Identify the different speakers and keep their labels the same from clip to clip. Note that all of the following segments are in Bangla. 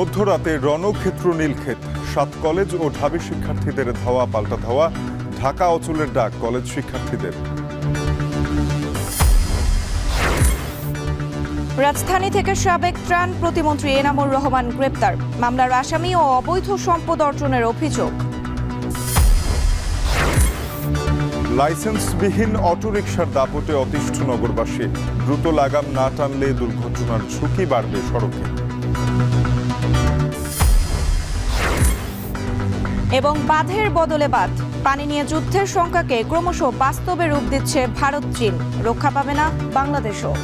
Speaker 1: মধ্যরাতে রণক্ষেত্র নীলক্ষেত, 7 কলেজ ও ঢাবি শিক্ষার্থীদের ধাওয়া পাল্টা ধাওয়া, ঢাকা অচলের ডাক কলেজ শিক্ষার্থীদের।
Speaker 2: রাজধানী থেকে সাবেক ত্রাণ প্রতিমন্ত্রী এনামুর রহমান গ্রেপ্তার, মামলার আসামি ও অবৈধ সম্পদ অর্জনের অভিযোগ।
Speaker 1: লাইসেন্সবিহীন অটোরিকশার দাপটে অতিষ্ঠ নগরবাসী, দ্রুত লাগাম না টানলে দুর্ঘটনার ঝুঁকি বাড়বে সড়কে।
Speaker 2: এবং বাঁধের বদলে বাঁধ, পানি নিয়ে যুদ্ধের শঙ্কাকে ক্রমশ বাস্তবে রূপ দিচ্ছে ভারত চীন, রক্ষা পাবে না বাংলাদেশও।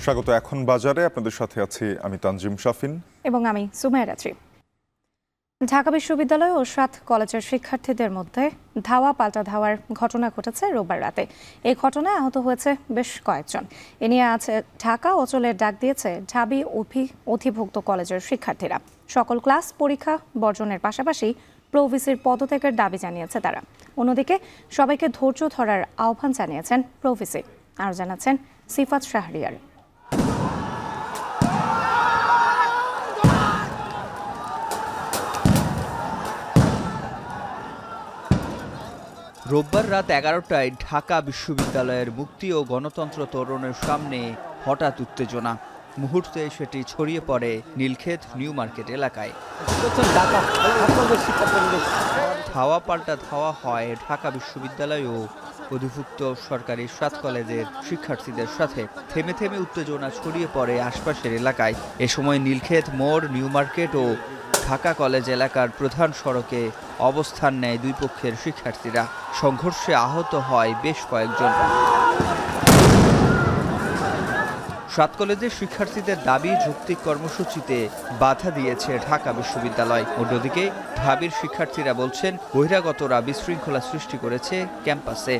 Speaker 1: স্বাগত এখন বাজারে, আপনাদের সাথে আছি আমি তানজিম শাফিন
Speaker 2: এবং আমি সুমাইয়া রাত্রি। ঢাকা বিশ্ববিদ্যালয় ও 7 কলেজের শিক্ষার্থীদের মধ্যে ধাওয়া পাল্টা ধাওয়ার ঘটনা ঘটেছে রোববার রাতে। এই ঘটনায় আহত হয়েছে বেশ কয়েকজন। এ নিয়ে আজ ঢাকা অচলের ডাক দিয়েছে ঢাবি অধিভুক্ত কলেজের শিক্ষার্থীরা। সকল ক্লাস পরীক্ষা বর্জনের পাশাপাশি প্রভিসির পদত্যাগের দাবি জানিয়েছে তারা। অন্যদিকে সবাইকে ধৈর্য ধরার আহ্বান জানিয়েছেন প্রভিসি। আর জানাচ্ছেন সিফাত শাহরিয়ার।
Speaker 3: রোববার রাত 11টায় ঢাকা বিশ্ববিদ্যালয়ের মুক্তি ও গণতন্ত্র তোরণের সামনে হঠাৎ উত্তেজনা। মুহূর্তে সেটি ছড়িয়ে পড়ে নীলক্ষেত নিউ মার্কেট এলাকায়। ধাওয়া পাল্টা ধাওয়া হয় ঢাকা বিশ্ববিদ্যালয় ও অধিভুক্ত সরকারি 7 কলেজের শিক্ষার্থীদের সাথে। থেমে থেমে উত্তেজনা ছড়িয়ে পড়ে আশপাশের এলাকায়। এ সময় নীলক্ষেত মোড়, নিউ মার্কেট ও ঢাকা কলেজ এলাকার প্রধান সড়কে অবস্থান নেয় দুই পক্ষের শিক্ষার্থীরা। সংঘর্ষে আহত হয় বেশ কয়েকজন। 7 কলেজের শিক্ষার্থীদের দাবি, যৌক্তিক কর্মসূচিতে বাধা দিয়েছে ঢাকা বিশ্ববিদ্যালয়। অন্যদিকে ঢাবির শিক্ষার্থীরা বলছেন বহিরাগতরা বিশৃঙ্খলা সৃষ্টি করেছে ক্যাম্পাসে।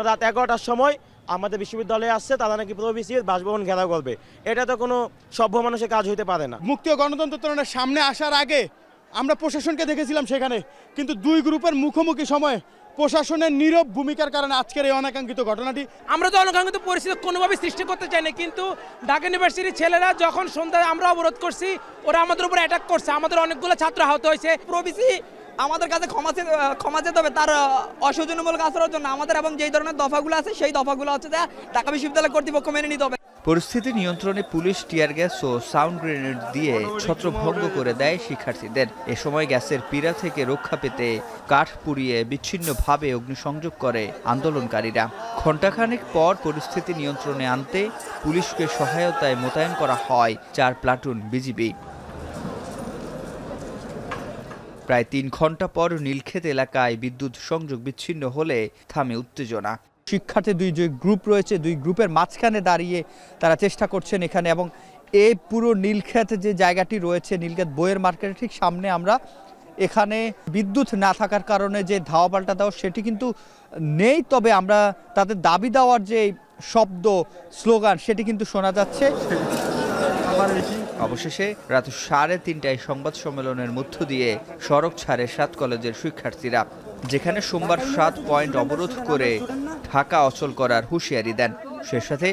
Speaker 4: রাত 11টার সময় আমাদের বিশ্ববিদ্যালয়ে আসছে, তারা নাকি প্রভিসির বাসভবন ঘেরাও করবে। এটা তো কোনো সভ্য মানুষের কাজ হইতে পারে না।
Speaker 5: মুক্তি ও গণতন্ত্র তোরণের সামনে আসার আগে আমরা প্রশাসনকে দেখেছিলাম সেখানে, কিন্তু দুই গ্রুপের মুখোমুখি সময় প্রশাসনের নীরব ভূমিকার কারণে আজকের এই অনাকাঙ্ক্ষিত ঘটনাটি।
Speaker 6: আমরা তো অনাকাঙ্ক্ষিত পরিস্থিতি কোনোভাবে সৃষ্টি করতে চাই না, কিন্তু ঢাকা ইউনিভার্সিটির ছেলেরা যখন সন্ধ্যায় আমরা অবরোধ করছি, ওরা আমাদের উপর অ্যাটাক করছে। আমাদের অনেকগুলো ছাত্র আহত হয়েছে।
Speaker 7: প্রভিসি আমাদের কাছে ক্ষমা চেতে হবে তার অসৌজন্যমূলক আচরণের জন্য। আমাদের এবং যেই ধরনের দফাগুলো আছে সেই দফাগুলো হচ্ছে যে ঢাকা বিশ্ববিদ্যালয় কর্তৃপক্ষ মেনে নিতে হবে।
Speaker 3: পরিস্থিতি নিয়ন্ত্রণে পুলিশ টিয়ার গ্যাস ও সাউন্ড গ্রেনেড দিয়ে ছত্রভঙ্গ করে দেয় শিক্ষার্থীদের। এ সময় গ্যাসের পীড়া থেকে রক্ষা পেতে কাঠ পুড়িয়ে বিচ্ছিন্নভাবে অগ্নিসংযোগ করে আন্দোলনকারীরা। ঘণ্টাখানেক পর পরিস্থিতি নিয়ন্ত্রণে আনতে পুলিশকে সহায়তায় মোতায়েন করা হয় 4 প্লাটুন বিজিবি। প্রায় 3 ঘণ্টা পর নীলক্ষেত এলাকায় বিদ্যুৎ সংযোগ বিচ্ছিন্ন হলে থামে উত্তেজনা।
Speaker 8: শিক্ষার্থী দুই যে গ্রুপ রয়েছে, দুই গ্রুপের মাঝখানে দাঁড়িয়ে তারা চেষ্টা করছেন এখানে, এবং এই পুরো নীলক্ষেত যে জায়গাটি রয়েছে, নীলক্ষেত বইয়ের মার্কেটের ঠিক সামনে আমরা এখানে বিদ্যুৎ না থাকার কারণে যে ধাওয়া পাল্টা দেওয়া সেটি কিন্তু নেই, তবে আমরা তাদের দাবি দেওয়ার যে শব্দ স্লোগান সেটি কিন্তু শোনা যাচ্ছে।
Speaker 3: অবশেষে রাত 3:30টায় সংবাদ সম্মেলনের মধ্য দিয়ে সড়ক ছাড়ে 7 কলেজের শিক্ষার্থীরা, যেখানে সোমবার 7 পয়েন্ট অবরোধ করে ঢাকা অচল করার হুঁশিয়ারি দেন। সে সাথে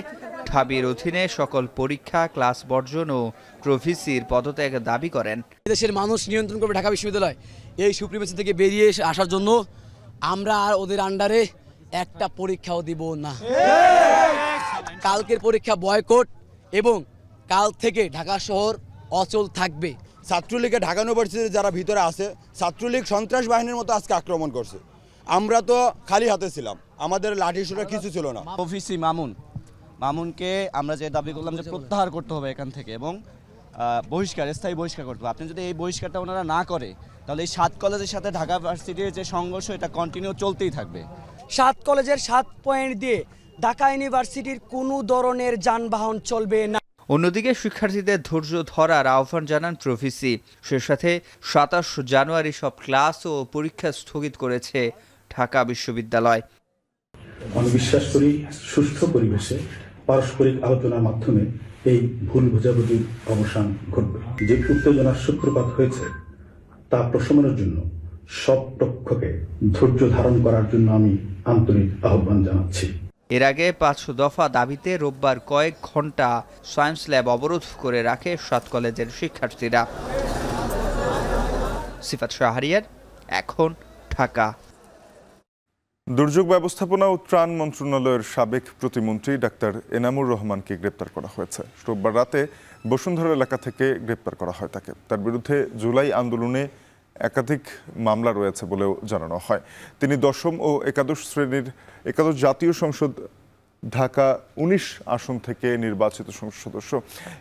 Speaker 3: ঢাবির অধীনে সকল পরীক্ষা, ক্লাস বর্জন ও প্রভিসির পদত্যাগের দাবি করেন।
Speaker 9: দেশের মানুষ নিয়ন্ত্রণ করবে ঢাকা বিশ্ববিদ্যালয়। এই সুপ্রিমেসি থেকে বেরিয়ে আসার জন্য আমরা আর ওদের আন্ডারে একটা পরীক্ষাও দিব না। কালকের পরীক্ষা বয়কট, এবং কাল থেকে ঢাকা শহর অচল থাকবে।
Speaker 10: ছাত্রলীগের ঢাকা ইউনিভার্সিটির যারা ভিতরে আছে, ছাত্রলীগ সন্ত্রাস বাহিনীর মতো আজকে আক্রমণ করছে। আমরা তো খালি হাতে ছিলাম, আমাদের লাঠি সোটা কিছু ছিল না।
Speaker 11: প্রভিসি মামুনকে আমরা যে দাবি করলাম যে প্রত্যাহার করতে হবে এখান থেকে, এবং স্থায়ী বহিষ্কার করতে হবে। আপনি যদি এই বহিষ্কারটা ওনারা না করে, তাহলে এই 7 কলেজের সাথে ঢাকা ভার্সিটির যে সংঘর্ষ এটা কন্টিনিউ চলতেই থাকবে।
Speaker 12: 7 কলেজের 7 পয়েন্ট দিয়ে ঢাকা ইউনিভার্সিটির কোনো ধরনের যানবাহন চলবে না।
Speaker 3: অন্যদিকে শিক্ষার্থীদের ধৈর্য ধরার আহ্বান জানান প্রভিসি। সে সাথে 27 জানুয়ারি সব ক্লাস ও পরীক্ষা স্থগিত করেছে ঢাকা বিশ্ববিদ্যালয়।
Speaker 13: আমি বিশ্বাস করি সুষ্ঠু পরিবেশে পারস্পরিক আলোচনার মাধ্যমে এই ভুল বোঝাবুঝির অবসান ঘটবে। যে উত্তেজনার সূত্রপাত হয়েছে তা প্রশমনের জন্য সব পক্ষকে ধৈর্য ধারণ করার জন্য আমি আন্তরিক আহ্বান জানাচ্ছি।
Speaker 3: এর আগে 5 দফা দাবিতে রোববার কয়েক ঘন্টা সায়েন্স ল্যাব অবরোধ করে রাখে 7 কলেজের শিক্ষার্থীরা। সিফাত শাহরিয়ার, এখন ঢাকা।
Speaker 1: দুর্যোগ ব্যবস্থাপনা ও ত্রাণ মন্ত্রণালয়ের সাবেক প্রতিমন্ত্রী ডাক্তার এনামুর রহমানকে গ্রেপ্তার করা হয়েছে। রোববার রাতে বসুন্ধরা এলাকা থেকে গ্রেপ্তার করা হয় তাকে। তার বিরুদ্ধে জুলাই আন্দোলনে একাধিক মামলা রয়েছে বলেও জানানো হয়। তিনি 10ম ও একাদশ জাতীয় সংসদ ঢাকা 19 আসন থেকে নির্বাচিত সংসদ সদস্য।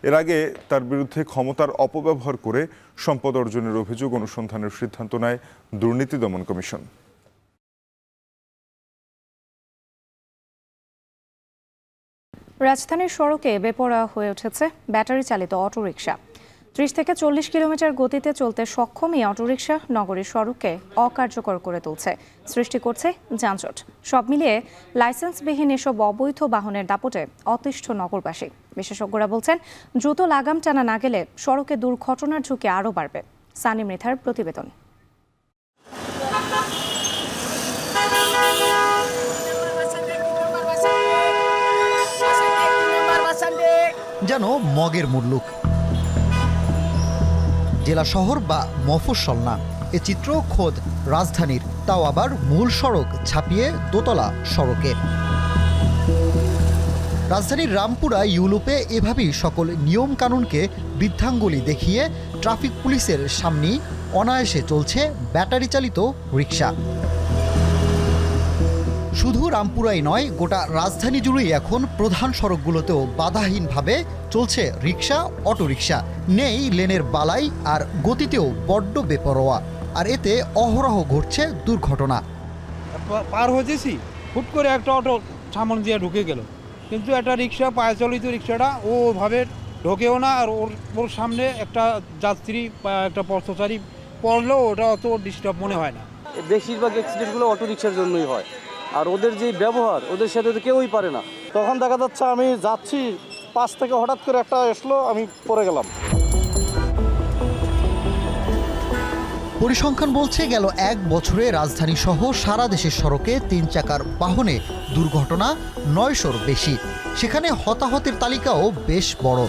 Speaker 1: এর আগে তার বিরুদ্ধে ক্ষমতার অপব্যবহার করে সম্পদ অর্জনের অভিযোগ অনুসন্ধানের সিদ্ধান্ত নেয় দুর্নীতি দমন কমিশন।
Speaker 2: রাজধানীর সড়কে বেপরোয়া হয়ে উঠেছে ব্যাটারি চালিত অটোরিকশা। 30 থেকে 40 কিলোমিটার গতিতে চলতে সক্ষম এই অটোরিকশা নগরীর সড়ককে অকার্যকর করে তুলছে, সৃষ্টি করছে যানজট। সব মিলিয়ে লাইসেন্সবিহীন এসব অবৈধ বাহনের দাপটে অতিষ্ঠ নগরবাসী। বিশেষজ্ঞরা বলছেন, দ্রুত লাগাম টানা না গেলে সড়কে দুর্ঘটনার ঝুঁকি আরও বাড়বে। সানি মৃথার প্রতিবেদন।
Speaker 14: যেন মগের মুল্লুক, জেলা শহর বা মফস্বল না, এ চিত্র খোদ রাজধানীর, তাও আবার মূল সড়ক ছাপিয়ে দোতলা সড়কে। রাজধানীর রামপুরা ইউলুপে এভাবেই সকল নিয়ম কানুনকে বৃদ্ধাঙ্গুলি দেখিয়ে ট্রাফিক পুলিশের সামনেই অনায়াসে চলছে ব্যাটারি চালিত রিকশা। শুধু রামপুরাই নয়, গোটা রাজধানী জুড়েই এখন প্রধান সড়কগুলোতেও বাধাহীনভাবে চলছে রিকশা, অটোরিকশা। নেই লেনের বালাই, আর গতিতেও বড্ড বেপরোয়া, আর এতে অহরহ ঘটছে দুর্ঘটনা।
Speaker 15: পার হয়েছি, হুট করে একটা অটো সামনে দিয়ে ঢুকে গেল, কিন্তু একটা রিকশা, পায়ে চালিত রিকশাটা ওভাবে ঢোকেও না, আর ওর সামনে একটা যাত্রী বা একটা পথচারী পড়লেও ওটা অত ডিস্টার্ব মনে হয় না।
Speaker 16: বেশিরভাগ অ্যাক্সিডেন্টগুলো অটো রিকশার জন্যই হয়, আর ওদের যে ব্যবহার, ওদের সাথে তো কেউই পারে না। তখন দেখা যাচ্ছে আমি যাচ্ছি, পাশ থেকে হঠাৎ করে একটা আসলো, আমি পড়ে গেলাম।
Speaker 14: পরিসংখ্যান বলছে গেল 1 বছরে রাজধানী সহ সারা দেশের সড়কে 3 চাকার বাহনে দুর্ঘটনা 900-র বেশি। সেখানে হতাহতের তালিকাও বেশ বড়।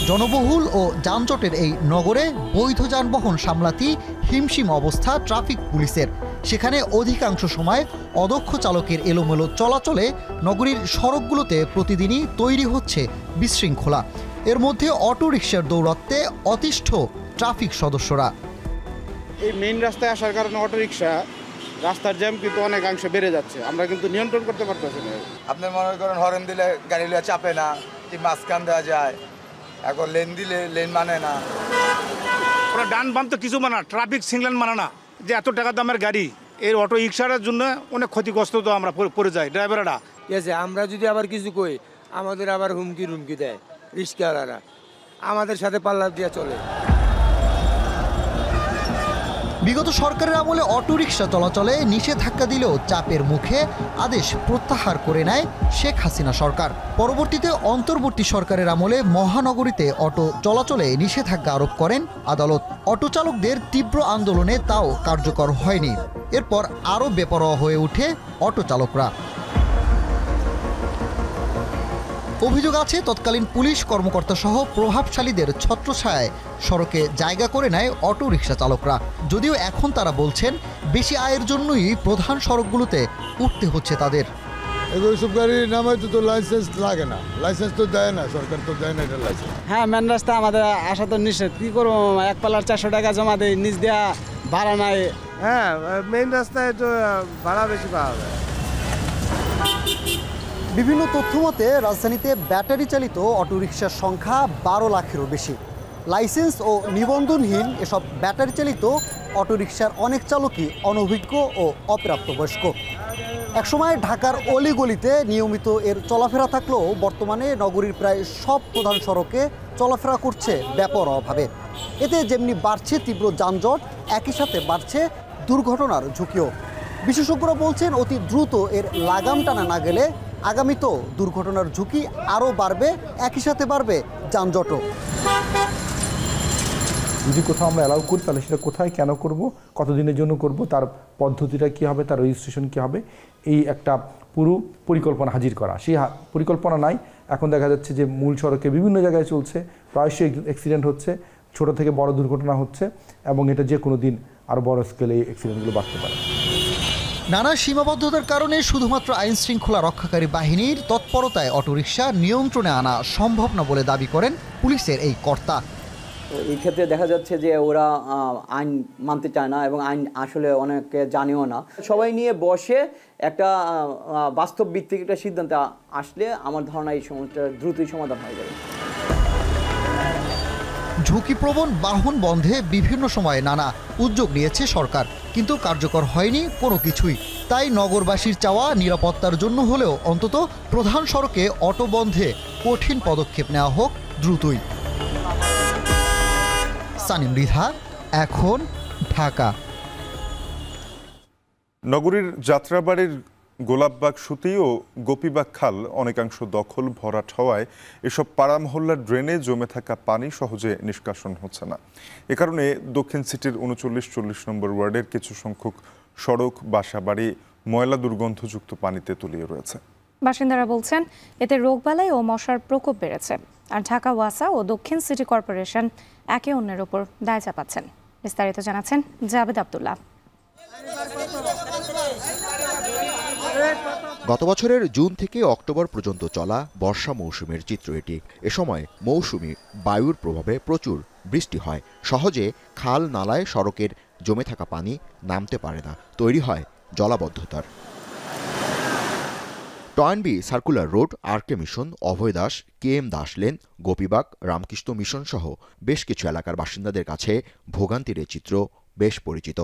Speaker 14: জনবহুল ও যানজটের এই নগরে বৈধ যানবাহন সামলাতেই হিমশিম অবস্থা ট্রাফিক পুলিশের। সেখানে অধিকাংশ সময় অদক্ষ চালকের এলোমেলো চলাচলে নগরীর সড়কগুলোতে প্রতিদিনই তৈরি হচ্ছে বিশৃঙ্খলা। এর মধ্যে অটোরিকশার দৌরাত্ম্যে অতিষ্ঠ ট্রাফিক সদস্যরা।
Speaker 5: এই মেইন রাস্তায় আসার কারণে অটোরিকশা রাস্তার জ্যাম কিন্তু অনেকাংশে বেড়ে যাচ্ছে, আমরা কিন্তু নিয়ন্ত্রণ করতে পারতেছি না।
Speaker 17: আপনি মনে করেন হরেন দিলে গাড়িগুলো চাপে না, কি মাঝখান দেওয়া যায়, এখন লেন দিলে লেন মানে না।
Speaker 5: ওরা ডান বাম তো কিছু মানে না, ট্রাফিক সিগন্যাল মানে না, যে এত টাকা দামের গাড়ি, এই অটো রিক্সার জন্য অনেক ক্ষতিগ্রস্ত তো আমরা পড়ে যাই ড্রাইভাররা।
Speaker 18: ঠিক আছে, আমরা যদি আবার কিছু কই, আমাদের আবার হুমকি দেয় রিক্সাওয়ালারা, আমাদের সাথে পাল্লা দিয়ে চলে।
Speaker 14: বিগত সরকারের আমলে অটোরিকশা চলাচলে নিষেধাজ্ঞা দিলেও চাপের মুখে আদেশ প্রত্যাহার করে নেয় শেখ হাসিনা সরকার। পরবর্তীতে অন্তর্বর্তী সরকারের আমলে মহানগরীতে অটো চলাচলে নিষেধাজ্ঞা আরোপ করেন আদালত। অটো চালকদের তীব্র আন্দোলনে তাও কার্যকর হয়নি। এরপর আরও বেপরোয়া হয়ে ওঠে অটো চালকরা। অভিযোগ আছে তৎকালীন পুলিশ কর্মকর্তা সহ প্রভাবশালীদের ছত্রছায়ায় সড়কে জায়গা করে নেয় অটো রিকশা চালকরা। যদিও এখন তারা বলছেন বেশি আয়ের জন্যই প্রধান সড়কগুলোতে উঠতে হচ্ছে তাদের।
Speaker 19: এগুলো সব গাড়ির নামে তো লাইসেন্স লাগে না, লাইসেন্স তো দেয় না, সরকার তো দেয় না এটা লাইসেন্স।
Speaker 18: হ্যাঁ, মেন রাস্তা আমাদের আসা তো নিষেধ, কী করবো, এক পাল্লার 400 টাকা জমা দেয়, নিচ দেওয়া ভাড়া নাই।
Speaker 20: হ্যাঁ, মেইন রাস্তায় তো ভাড়া বেশি পাওয়া যায়।
Speaker 14: বিভিন্ন তথ্য মতে রাজধানীতে ব্যাটারি চালিত অটোরিকশার সংখ্যা 12 লাখেরও বেশি। লাইসেন্স ও নিবন্ধনহীন এসব ব্যাটারি চালিত অটোরিকশার অনেক চালকই অনভিজ্ঞ ও অপ্রাপ্তবয়স্ক। একসময় ঢাকার অলিগলিতে নিয়মিত এর চলাফেরা থাকলেও বর্তমানে নগরীর প্রায় সব প্রধান সড়কে চলাফেরা করছে বেপরোয়াভাবে। এতে যেমনি বাড়ছে তীব্র যানজট, একই সাথে বাড়ছে দুর্ঘটনার ঝুঁকিও। বিশেষজ্ঞরা বলছেন অতি দ্রুত এর লাগাম টানা না গেলে আগামীতেও দুর্ঘটনার ঝুঁকি আরও বাড়বে, একই সাথে বাড়বে যানজটও।
Speaker 21: যদি কোথাও আমরা অ্যালাউ করি তাহলে সেটা কোথায় কেন করব, কতদিনের জন্য করব, তার পদ্ধতিটা কী হবে, তার রেজিস্ট্রেশন কী হবে, এই একটা পুরো পরিকল্পনা হাজির করা। সেই পরিকল্পনা নাই। এখন দেখা যাচ্ছে যে মূল সড়কে বিভিন্ন জায়গায় চলছে, প্রায়শই অ্যাক্সিডেন্ট হচ্ছে, ছোট থেকে বড় দুর্ঘটনা হচ্ছে এবং এটা যে কোনো দিন আরও বড় স্কেলে এই অ্যাক্সিডেন্টগুলো বাড়তে পারে।
Speaker 14: নানা সীমাবদ্ধতার কারণে শুধুমাত্র আইন শৃঙ্খলা রক্ষাকারী বাহিনীর তৎপরতায় অটোরিকশা নিয়ন্ত্রণে আনা সম্ভব না বলে দাবি করেন পুলিশের এই কর্তা।
Speaker 22: এই ক্ষেত্রে দেখা যাচ্ছে যে ওরা আইন মানতে চায় না এবং আইন আসলে অনেকে জানেও না। সবাই নিয়ে বসে একটা বাস্তব ভিত্তিক একটা সিদ্ধান্তে আসলে আমার ধারণা এই সমস্যার দ্রুতই সমাধান হয়ে যাবে।
Speaker 14: ঝুঁকিপ্রবণ বাহন বন্ধে বিভিন্ন সময়ে নানা উদ্যোগ নিয়েছে সরকার, কিন্তু কার্যকর হয়নি কোনো কিছুই। তাই নগরবাসীর চাওয়া নিরাপত্তার জন্য হলেও অন্তত প্রধান সড়কে অটো বন্ধে কঠিন পদক্ষেপ নেওয়া হোক দ্রুতই। সানিম রিধা, এখন, ঢাকা।
Speaker 1: নগরীর যাত্রাবাড়ির গোলাপবাগ সুতি ও গোপীবাগ খাল অনেকাংশ দখল ভরাট হওয়ায় এসব পাড়া মহল্লার ড্রেনে জমে থাকা পানি সহজে নিষ্কাশন হচ্ছে না। এ কারণে দক্ষিণ সিটির 39-40 নম্বর ওয়ার্ডের কিছু সংখ্যক সড়ক, বাসাবাড়ি ময়লা দুর্গন্ধযুক্ত পানিতে তলিয়ে রয়েছে।
Speaker 2: বাসিন্দারা বলছেন এতে রোগবালাই ও মশার প্রকোপ বেড়েছে। আর ঢাকা ওয়াসা ও দক্ষিণ সিটি কর্পোরেশন একে অন্যের উপর দায় চাপাচ্ছেন। বিস্তারিত জানাচ্ছেন জাবেদ আব্দুল্লাহ।
Speaker 23: গত বছরের জুন থেকে অক্টোবর পর্যন্ত চলা বর্ষা মৌসুমের চিত্র এটি। এ সময় মৌসুমি বায়ুর প্রভাবে প্রচুর বৃষ্টি হয়। সহজে খাল নালায় সড়কের জমে থাকা পানি নামতে পারে না, তৈরি হয় জলাবদ্ধতার। Toynbee circular road, RK mission, Abhay Das, KM Das lane, Gopibagh, Ramakrishna mission সহ বেশ কিছু এলাকার বাসিন্দাদের কাছে ভোগান্তির এ চিত্র বেশ পরিচিত।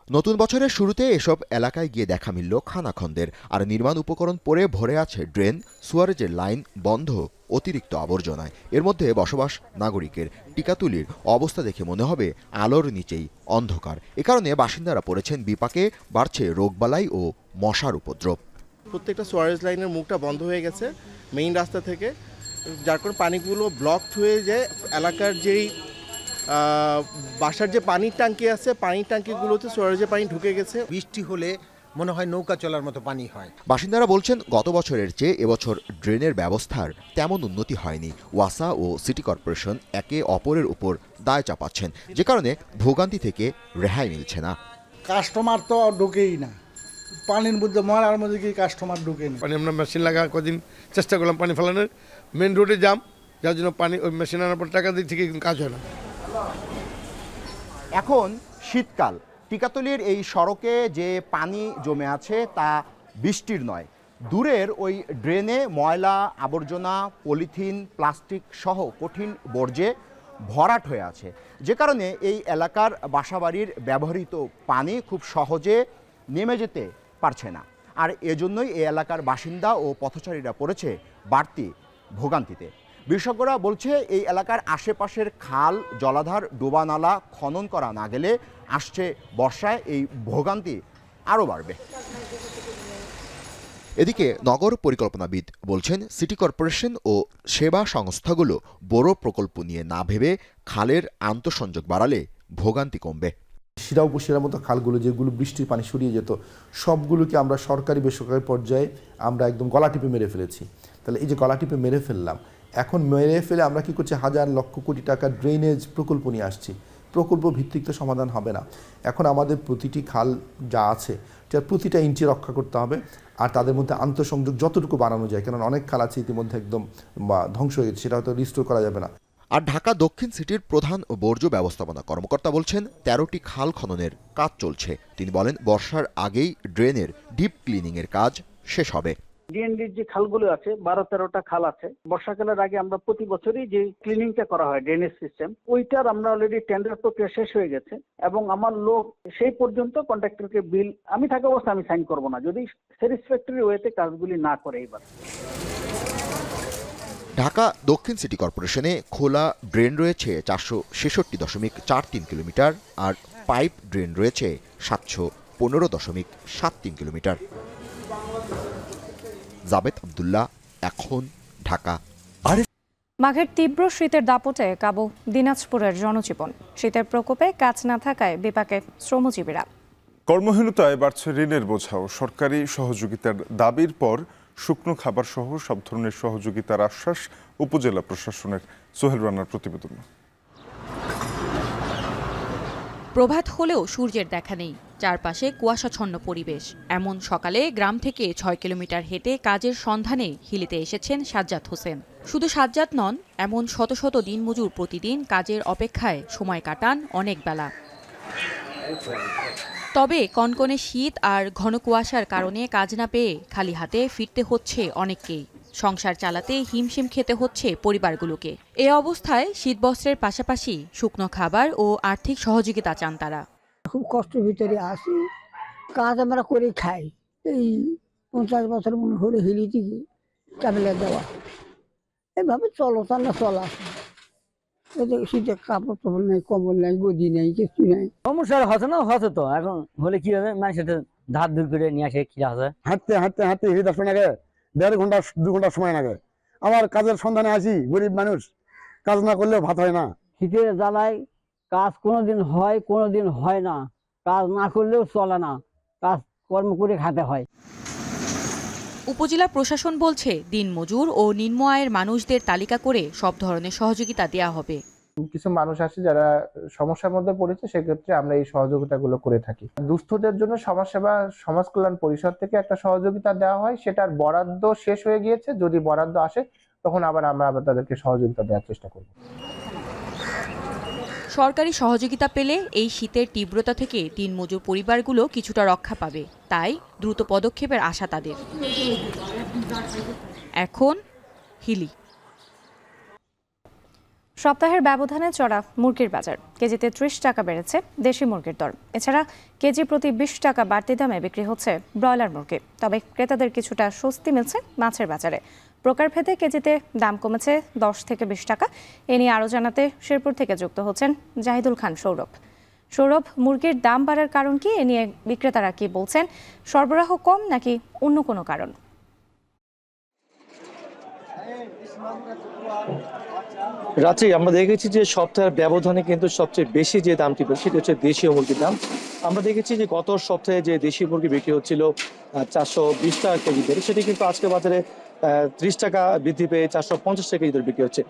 Speaker 23: নতুন বছরের শুরুতে এসব এলাকায় গিয়ে দেখা মিলল খানাখন্দের। আর নির্মাণ উপকরণ পড়ে ভরে আছে ড্রেন, সুয়ারেজের লাইন বন্ধ, অতিরিক্ত আবর্জনায়। এর মধ্যে বসবাস নাগরিকের। টিকাতুলির অবস্থা দেখে মনে হবে আলোর নিচেই অন্ধকার। এ কারণে বাসিন্দারা পড়েছেন বিপাকে, বাড়ছে রোগবালাই ও মশার উপদ্রব।
Speaker 24: প্রত্যেকটা সুয়ারেজ লাইনের মুখটা বন্ধ হয়ে গেছে মেইন রাস্তা থেকে, যার কারণে পানিগুলো ব্লকড হয়ে যায়। এলাকার যেই বাসার যে পানির ট্যাঙ্কি আছে, পানির ট্যাঙ্কিগুলোতে সুয়ারেজে পানি ঢুকে গেছে।
Speaker 25: বৃষ্টি হলে মনে হয় নৌকা চলার মতো পানি হয়।
Speaker 23: বাসিন্দারা বলছেন গত বছরের চেয়ে এবছর ড্রেনের ব্যবস্থার তেমন উন্নতি হয়নি। ওয়াসা ও সিটি কর্পোরেশন একে অপরের উপর দায় চাপাচ্ছেন, যে কারণে ভোগান্তি থেকে রেহাই মিলছে না।
Speaker 25: কাস্টমার তো ঢুকেই না, পানির মধ্যে মরার মধ্যে কি কাস্টমার ঢুকে না।
Speaker 18: পানি আমরা মেশিন লাগা কদিন চেষ্টা করলাম পানি ফেলানোর, মেন রোডে জাম, যার জন্য পানি ওই মেশিন আনার পর টাকা দিয়ে ঠিক কাজ হয় না।
Speaker 23: এখন শীতকাল, টিকাতলির এই সড়কে যে পানি জমে আছে তা বৃষ্টির নয়, দূরের ওই ড্রেনে ময়লা আবর্জনা, পলিথিন, প্লাস্টিক সহ কঠিন বর্জ্যে ভরাট হয়ে আছে, যে কারণে এই এলাকার বাসাবাড়ির ব্যবহৃত পানি খুব সহজে নেমে যেতে পারছে না। আর এজন্যই এই এলাকার বাসিন্দা ও পথচারীরা পড়েছে বাড়তি ভোগান্তিতে। বিশেষজ্ঞরা বলছে এই এলাকার আশেপাশের খাল, জলাধার, ডোবানালা খনন করা না গেলে আসছে বর্ষায় এই ভোগান্তি আরও বাড়বে। এদিকে নগর পরিকল্পনাবিদ বলছেন সিটি কর্পোরেশন ও সেবা সংস্থাগুলো বড় প্রকল্প নিয়ে না ভেবে খালের আন্তঃসংযোগ বাড়ালে ভোগান্তি কমবে।
Speaker 21: শিরা উপশিরার মতো খালগুলো যেগুলো বৃষ্টির পানি সরিয়ে যেত, সবগুলোকে আমরা সরকারি বেসরকারি পর্যায়ে আমরা একদম গলা টিপে মেরে ফেলেছি। তাহলে এই যে গলা টিপে মেরে ফেললাম, এখন মেরে ফেলে আমরা কি করছি, হাজার লক্ষ কোটি টাকা ড্রেনেজ প্রকল্প নিয়ে আসছি। প্রকল্প ভিত্তিক তো সমাধান হবে না। এখন আমাদের প্রতিটি খাল যা আছে যার প্রতিটা ইঞ্চি রক্ষা করতে হবে, আর তাদের মধ্যে আন্তঃসংযোগ যতটুকু বাড়ানো যায়, কারণ অনেক খাল আছে ইতিমধ্যে একদম ধ্বংস হয়ে গেছে, সেটা হয়তো রিস্টোর করা যাবে না।
Speaker 23: আর ঢাকা দক্ষিণ সিটির প্রধান বর্জ্য ব্যবস্থাপনা কর্মকর্তা বলছেন 13টি খাল খননের কাজ চলছে। তিনি বলেন বর্ষার আগেই ড্রেনের ডিপ ক্লিনিংয়ের কাজ শেষ হবে।
Speaker 26: ডিএনডির যে খালগুলো আছে 12-13টা খাল আছে, বর্ষাকালের আগে আমরা প্রতি বছরই যে ক্লিনিংটা করা হয় ড্রেনেজ সিস্টেম, ওইটার আমরা অলরেডি টেন্ডার প্রক্রিয়া শেষ হয়ে গেছে এবং আমার লোক সেই পর্যন্ত কন্ট্রাক্টরকে বিল আমি থাকা অবস্থা আমি সাইন করব না যদি স্যাটিসফ্যাক্টরি ওয়েতে কাজগুলি না করে। এবার
Speaker 23: ঢাকা দক্ষিণ সিটি কর্পোরেশনে খোলা ড্রেন রয়েছে 466.43 কিলোমিটার, আর পাইপ ড্রেন রয়েছে 15.73 কিলোমিটার। জাবেদ আব্দুল্লাহ, এখন, ঢাকা।
Speaker 2: মাঘের তীব্র শীতের দাপটে কাবু দিনাজপুরের জনজীবন। শীতের প্রকোপে কাজ না থাকায় বিপাকে শ্রমজীবীরা।
Speaker 1: কর্মহীনতায় বাড়ছে ঋণের বোঝাও। সরকারি সহযোগিতার দাবির পর শুকনো খাবার সহ সব ধরনের সহযোগিতার আশ্বাস উপজেলা প্রশাসনের। সোহেল রানার প্রতিবেদন।
Speaker 4: প্রভাত হলেও সূর্যের দেখা নেই, চারপাশে কুয়াশাচ্ছন্ন পরিবেশ। এমন সকালে গ্রাম থেকে 6 কিলোমিটার হেঁটে কাজের সন্ধানে হিলিতে এসেছেন সাজ্জাদ হোসেন। শুধু সাজ্জাদ নন, এমন শত শত দিনমজুর প্রতিদিন কাজের অপেক্ষায় সময় কাটান অনেক বেলা। তবে কনকনে শীত আর ঘন কুয়াশার কারণে কাজ না পেয়ে খালি হাতে ফিরতে হচ্ছে অনেককেই। সংসার চালাতে হিমশিম খেতে হচ্ছে পরিবারগুলোকে। এ অবস্থায় শীতবস্ত্রের পাশাপাশি শুকনো খাবার ও আর্থিক সহযোগিতা চান তারা।
Speaker 6: খুব কষ্টের ভিতরে আসি, কাজ আমরা করে খাই। এই 50 বছর মনে হলে হিলি থেকে ট্যাবলেট দেওয়া, এভাবে চলা শীতে কাপড় টাপড় নেই, কম্বল নেই, গদি নেই, কিছু নেই।
Speaker 22: সমস্যা হচ্ছে তো এখন হলে কি হবে, মানুষের ধার দূর করে নিয়ে আসে খিরা আছে।
Speaker 7: হাঁটতে হিলি 10 মিনিট আগে 1.5 ঘন্টা 2 ঘন্টা সময় লাগে। আবার কাজের সন্ধানে আসি, গরিব মানুষ, কাজ না করলেও ভাত হয় না।
Speaker 22: শীতের জ্বালায় কাজ কোনোদিন হয় কোনোদিন হয় না, কাজ না করলেও চলে না, কাজ কর্ম করে খেতে হয়।
Speaker 4: উপজেলা প্রশাসন বলছে দিনমজুর ও নিম্ন আয়ের মানুষদের তালিকা করে সব ধরনের সহযোগিতা দেয়া হবে।
Speaker 8: কিছু মানুষ আছে যারা সমস্যার মধ্যে পড়েছে, সেক্ষেত্রে আমরা এই সহযোগিতাগুলো করে থাকি। দুস্থদের জন্য সমাজসেবা সমাজ কল্যাণ পরিষদ থেকে একটা সহযোগিতা দেওয়া হয়, সেটার বরাদ্দ শেষ হয়ে গিয়েছে। যদি বরাদ্দ আসে তখন আমরা তাদেরকে সহযোগিতা দেওয়ার চেষ্টা করব।
Speaker 4: সরকারি সহযোগিতা পেলে এই শীতের তীব্রতা থেকে দিনমজুর পরিবারগুলো কিছুটা রক্ষা পাবে, তাই দ্রুত পদক্ষেপের আশা তাদের। এখন হিলি।
Speaker 2: সপ্তাহের ব্যবধানে চড়া মুরগির বাজার। কেজিতে 30 টাকা বেড়েছে দেশি মুরগির দর। এছাড়া কেজি প্রতি 20 টাকা বাড়তি দামে বিক্রি হচ্ছে ব্রয়লার মুরগি। তবে ক্রেতাদের কিছুটা স্বস্তি মিলছে মাছের বাজারে। প্রকারভেদে কেজিতে দাম কমেছে 10 থেকে 20 টাকা। এ নিয়ে আরও জানাতে শেরপুর থেকে যুক্ত হচ্ছেন জাহিদুল খান সৌরভ। সৌরভ, মুরগির দাম বাড়ার কারণ কি? এ নিয়ে বিক্রেতারা কি বলছেন? সরবরাহ কম নাকি অন্য কোনো কারণ?
Speaker 16: রাত্রি আমরা দেখেছি যে সপ্তাহের ব্যবধানে কিন্তু সবচেয়ে বেশি যে দামটি বেশি সেটা হচ্ছে দেশীয় মুরগির দাম। আমরা দেখেছি যে গত সপ্তাহে যে দেশি মুরগি বিক্রি হচ্ছিল 420 টাকা কেজি দরে, সেটি কিন্তু আজকে বাজারে 30 টাকা বৃদ্ধি পেয়ে 450 টাকা কেজি দরে বিক্রি হচ্ছে।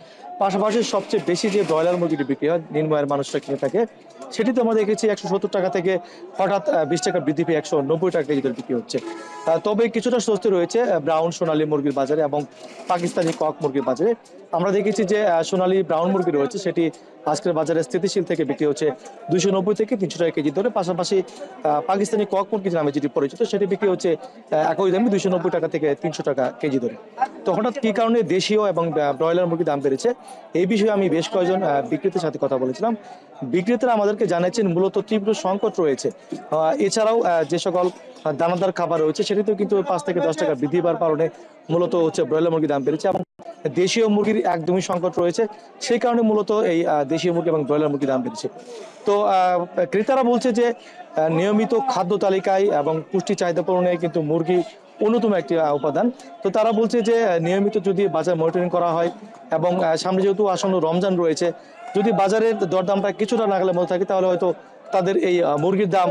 Speaker 16: পাশাপাশি সবচেয়ে বেশি যে ব্রয়লার মুরগিটি বিক্রি হয়, নিম্ন আয়ের মানুষরা কিনে থাকে, সেটিতে আমরা দেখেছি 170 টাকা থেকে হঠাৎ 20 টাকা বৃদ্ধি পেয়ে 190 টাকা কেজি দরে বিক্রি হচ্ছে। তবে কিছুটা স্বস্তি রয়েছে ব্রাউন সোনালী মুরগির বাজারে এবং পাকিস্তানি কক মুরগির বাজারে। আমরা দেখেছি যে সোনালী ব্রাউন মুরগি রয়েছে, সেটি আজকের বাজারে স্থিতিশীল থেকে বিক্রি হচ্ছে 290 থেকে 300 টাকা কেজি দরে। পাশাপাশি পাকিস্তানি কক মুরগি নামে যেটি পরিচিত, সেটি বিক্রি হচ্ছে একই দামে 290 টাকা থেকে 300 টাকা কেজি দরে। তো হঠাৎ কি কারণে দেশীয় এবং ব্রয়লার মুরগির দাম বেড়েছে, এই বিষয়ে আমি বেশ কয়েকজন বিক্রেতার সাথে কথা বলেছিলাম। বিক্রেতারা আমাদেরকে জানাচ্ছেন মূলত তীব্র সংকট রয়েছে। এছাড়াও যে সকল দানাদার খাবার রয়েছে, সেটিতেও কিন্তু 5 থেকে 10 টাকা বৃদ্ধি পাওয়ার কারণে মূলত হচ্ছে ব্রয়লার মুরগির দাম বেড়েছে এবং দেশীয় মুরগির একদমই সংকট রয়েছে। সেই কারণে মূলত এই দেশীয় মুরগি এবং ব্রয়লার মুরগির দাম বেড়েছে। তো ক্রেতারা বলছে যে নিয়মিত খাদ্য তালিকায় এবং পুষ্টি চাহিদা পূরণে কিন্তু মুরগি অন্যতম একটি উপাদান। তো তারা বলছে যে নিয়মিত যদি বাজার মনিটরিং করা হয় এবং সামনে যেহেতু আসন্ন রমজান রয়েছে, যদি বাজারের দরদামটা কিছুটা নাগালের মধ্যে থাকে, তাহলে হয়তো তাদের এই মুরগির দাম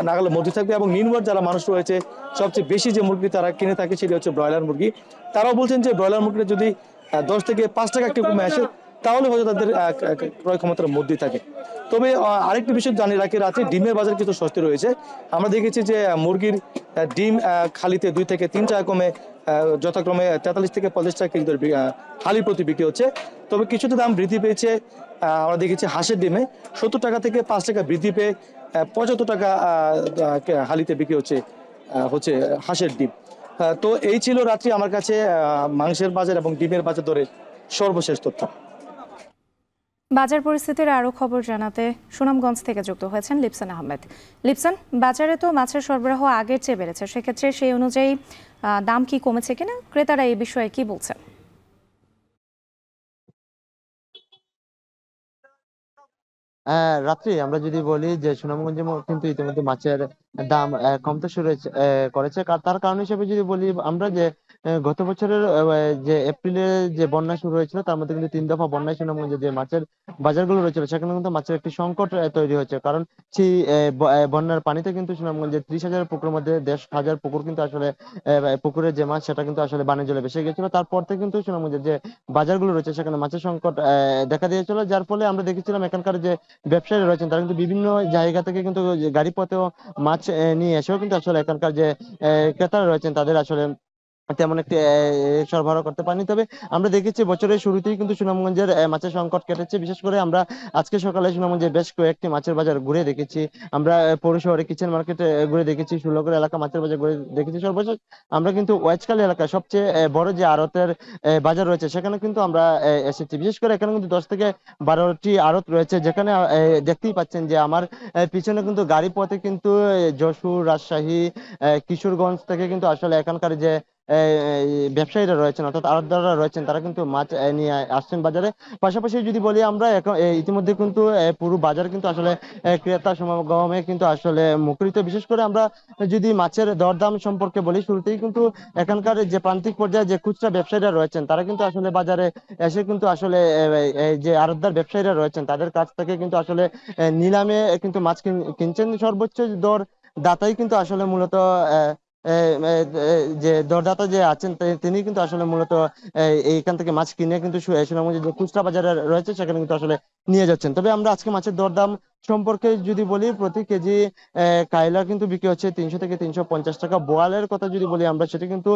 Speaker 16: নাগালের মধ্যে থাকবে। এবং নিম্ন যারা মানুষ রয়েছে, সবচেয়ে বেশি যে মুরগি তারা কিনে থাকে সেটি হচ্ছে ব্রয়লার মুরগি। তারাও বলছেন যে ব্রয়লার মুরগিটা যদি 10 থেকে 5 টাকা একটু কমে আসে, তাহলে হয়তো তাদের ক্রয় ক্ষমতার মধ্যেই থাকে। তবে আরেকটি বিষয় জানিয়ে রাখি, রাতে ডিমের বাজার কিছু সস্তি রয়েছে। আমরা দেখেছি যে মুরগির ডিম খালিতে 2 থেকে 3 টাকা কমে যথাক্রমে 43 থেকে 50 টাকা কেজি দরে হালি প্রতি বিক্রি হচ্ছে। তবে কিছুটা দাম বৃদ্ধি পেয়েছে আমরা দেখেছি হাঁসের ডিমে 70 টাকা থেকে 5 টাকা বৃদ্ধি পেয়ে 75 টাকা হালিতে বিক্রি হচ্ছে হাঁসের ডিম। তো এই ছিল রাত্রি আমার কাছে মাংসের বাজার এবং ডিমের বাজার দরে সর্বশেষ তথ্য।
Speaker 2: বাজার পরিস্থিতির আরও খবর জানাতে সুনামগঞ্জ থেকে যুক্ত হয়েছেন লিপসান আহমেদ। লিপসান, বাজারে তো মাছের সরবরাহ আগের চেয়ে বেড়েছে, সেক্ষেত্রে সেই অনুযায়ী দাম কি কমেছে কিনা, ক্রেতারা এই বিষয়ে কি বলছেন?
Speaker 3: রাত্রি আমরা যদি বলি যে সুনামগঞ্জে কিন্তু ইতিমধ্যে মাছের দাম কমতে শুরু করেছে। তার কারণ হিসেবে যদি বলি আমরা যে গত বছরের যে এপ্রিলে যে বন্যা শুরু হয়েছিল তার মধ্যে কিন্তু 3 দফা বন্যায় সুনামগঞ্জে যে মাছের বাজারগুলো রয়েছিল সেখানে কিন্তু মাছের একটি সংকট তৈরি হয়েছে। কারণ সেই বন্যার পানিতে কিন্তু সুনামগঞ্জে 30,000 পুকুরের মধ্যে 1,500 পুকুর কিন্তু আসলে পুকুরের যে মাছ সেটা কিন্তু আসলে বানের জলে ভেসে গেছিল। তারপর থেকে কিন্তু সুনামগঞ্জের যে বাজারগুলো রয়েছে সেখানে মাছের সংকট দেখা দিয়েছিল, যার ফলে আমরা দেখেছিলাম এখানকার যে ব্যবসায়ীরা রয়েছেন তারা কিন্তু বিভিন্ন জায়গা থেকে কিন্তু গাড়ি পথেও মাছ নিয়ে এসেও কিন্তু আসলে এখানকার যে ক্রেতারা রয়েছেন তাদের আসলে তেমন একটি সরবরাহ করতে পারেনি। তবে আমরা দেখেছি বছরের শুরুতেই কিন্তু সুনামগঞ্জের মাছের সংকট কেটেছে। বিশেষ করে আমরা আজকে সকালে সুনামগঞ্জের বেশ কয়েকটি মাছের বাজার ঘুরে দেখেছি, আমরা পৌর শহরে কিচেন মার্কেটে ঘুরে দেখেছি, ষোলগড় এলাকা মাছের বাজার ঘুরে দেখেছি। সর্বশেষ আমরা কিন্তু ওয়াইজকাল এলাকায় সবচেয়ে বড় যে আড়তের বাজার রয়েছে সেখানে কিন্তু আমরা এসেছি। বিশেষ করে এখানে কিন্তু 10 থেকে 12টি আড়ত রয়েছে, যেখানে দেখতেই পাচ্ছেন যে আমার পিছনে কিন্তু গাড়ি পথে কিন্তু যশোর, রাজশাহী, কিশোরগঞ্জ থেকে কিন্তু আসলে এখানকার যে ব্যবসায়ীরা রয়েছেন অর্থাৎ আড়তদাররা রয়েছেন তারা কিন্তু মাছ নিয়ে আসছেন বাজারে। পাশাপাশি যদি বলি আমরা ইতিমধ্যে কিন্তু পুরো বাজার কিন্তু আসলে ক্রেতা সমাগমে কিন্তু আসলে মুখরিত। বিশেষ করে আমরা যদি মাছের দরদাম সম্পর্কে বলি, শুরুতেই কিন্তু এখানকার যে প্রান্তিক পর্যায়ে যে খুচরা ব্যবসায়ীরা রয়েছেন তারা কিন্তু আসলে বাজারে এসে কিন্তু আসলে যে আড়তদার ব্যবসায়ীরা রয়েছেন তাদের কাছ থেকে কিন্তু আসলে নিলামে কিন্তু মাছ কিনছেন। সর্বোচ্চ দর দাতাই কিন্তু আসলে মূলত যে দরদাতা যে আছেন তিনি কিন্তু আসলে মূলত এইখান থেকে মাছ কিনে কিন্তু সুনামগঞ্জের যে খুচরা বাজারে রয়েছে সেখানে কিন্তু আসলে নিয়ে যাচ্ছেন। তবে আমরা আজকে মাছের দরদাম সম্পর্কে যদি বলি, প্রতি কেজি কায়লা কিন্তু বিক্রি হচ্ছে 300 থেকে 350 টাকা। বোয়ালের কথা যদি বলি আমরা, সেটা কিন্তু